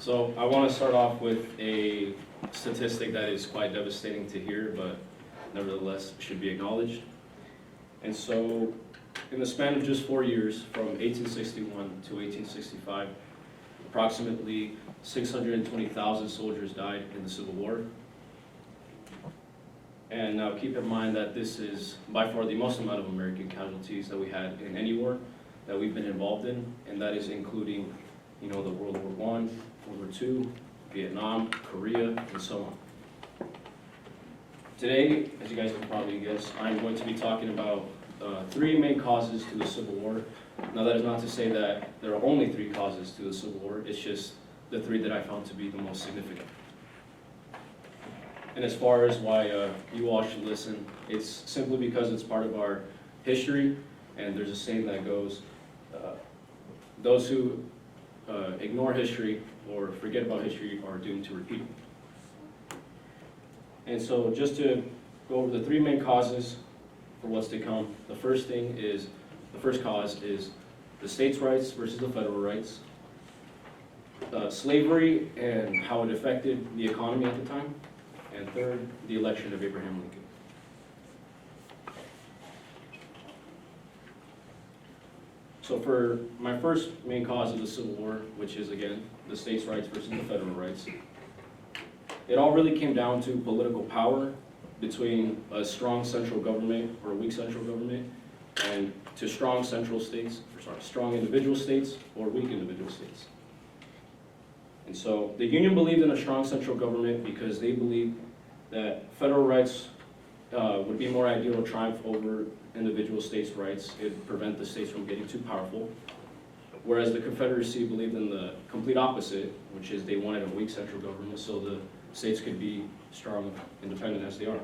So I want to start off with a statistic that is quite devastating to hear, but nevertheless should be acknowledged. And so in the span of just 4 years, from 1861 to 1865, approximately 620,000 soldiers died in the Civil War. And now keep in mind that this is by far the most amount of American casualties that we had in any war that we've been involved in, and that is including, the World War I, World War II, Vietnam, Korea, and so on. Today, as you guys can probably guess, I'm going to be talking about 3 main causes to the Civil War. Now that is not to say that there are only 3 causes to the Civil War, it's just the 3 that I found to be the most significant. And as far as why you all should listen, it's simply because it's part of our history, and there's a saying that goes, those who ignore history or forget about history are doomed to repeat. And so just to go over the 3 main causes for what's to come, the first cause is the states' rights versus the federal rights, slavery and how it affected the economy at the time, and third, the election of Abraham Lincoln. So for my first main cause of the Civil War, which is again, the states' rights versus the federal rights, it all really came down to political power between a strong central government or a weak central government and to strong individual states or weak individual states. And so the Union believed in a strong central government because they believed that federal rights would be more ideal to triumph over individual states' rights. It would prevent the states from getting too powerful. Whereas the Confederacy believed in the complete opposite, which is they wanted a weak central government so the states could be strong, independent as they are.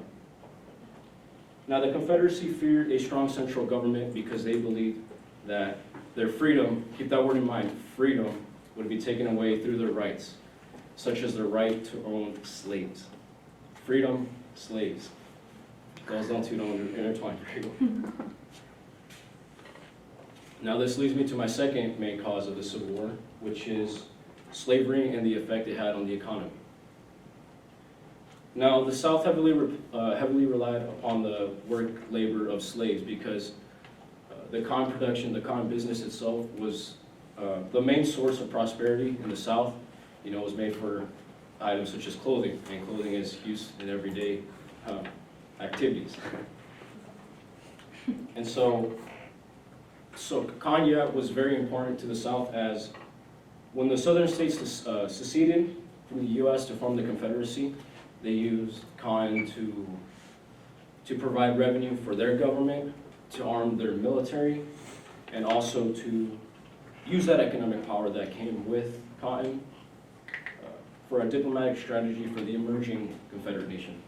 Now the Confederacy feared a strong central government because they believed that their freedom, keep that word in mind, freedom, would be taken away through their rights, such as the right to own slaves. Freedom, slaves. Those two don't intertwine very well. Now this leads me to my second main cause of the Civil War, which is slavery and the effect it had on the economy. Now the South heavily relied upon the work labor of slaves because the cotton production, the cotton business itself was the main source of prosperity in the South. Was made for items such as clothing, and clothing is used in everyday activities. And so cotton was very important to the South, as when the southern states seceded from the U.S. to form the Confederacy, they used cotton to provide revenue for their government, to arm their military, and also to use that economic power that came with cotton for a diplomatic strategy for the emerging Confederate nation.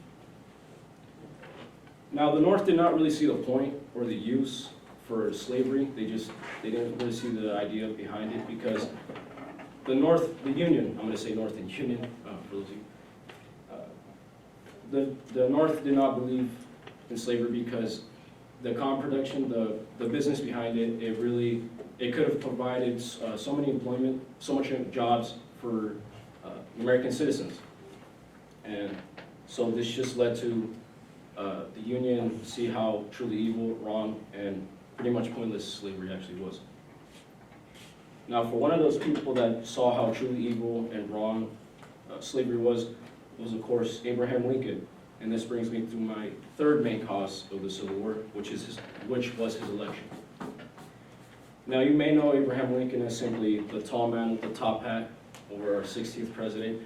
Now the North did not really see the point or the use for slavery. They didn't really see the idea behind it because the Union, I'm going to say North and Union for those of you, the North did not believe in slavery because the cotton production, the business behind it, it could have provided so much jobs for American citizens. And so this just led to the Union see how truly evil, wrong, and pretty much pointless slavery actually was. Now for one of those people that saw how truly evil and wrong slavery was of course Abraham Lincoln. And this brings me to my third main cause of the Civil War, which was his election. Now you may know Abraham Lincoln as simply the tall man with the top hat, or our 16th president,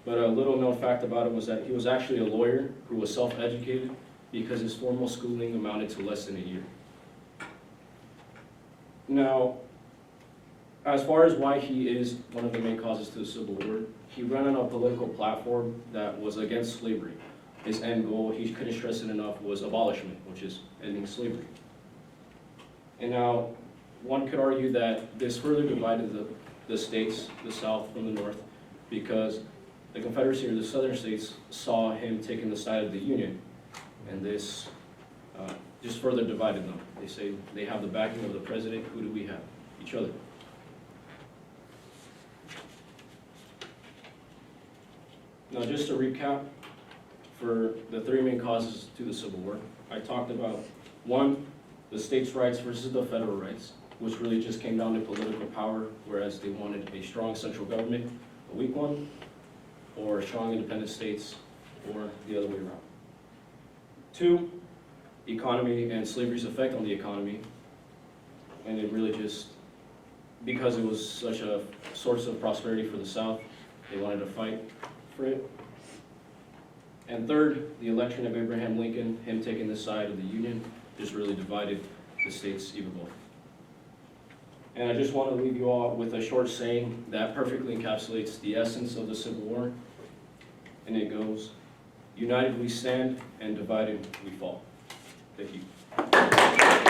but a little known fact about him was that he was actually a lawyer who was self-educated because his formal schooling amounted to less than a year. Now, as far as why he is one of the main causes to the Civil War, he ran on a political platform that was against slavery. His end goal, he couldn't stress it enough, was abolishment, which is ending slavery. And now, one could argue that this further divided the states, the South from the North, because the Confederacy or the Southern states saw him taking the side of the Union, and this just further divided them. They say they have the backing of the president. Who do we have? Each other. Now, just to recap, for the three main causes to the Civil War, I talked about, one, the states' rights versus the federal rights, which really just came down to political power, whereas they wanted a strong central government, a weak one, or strong independent states, or the other way around. Two, economy and slavery's effect on the economy, and it really just, because it was such a source of prosperity for the South, they wanted to fight for it. And third, the election of Abraham Lincoln, him taking the side of the Union, just really divided the states even more. And I just want to leave you all with a short saying that perfectly encapsulates the essence of the Civil War, and it goes, united we stand, and divided we fall. Thank you.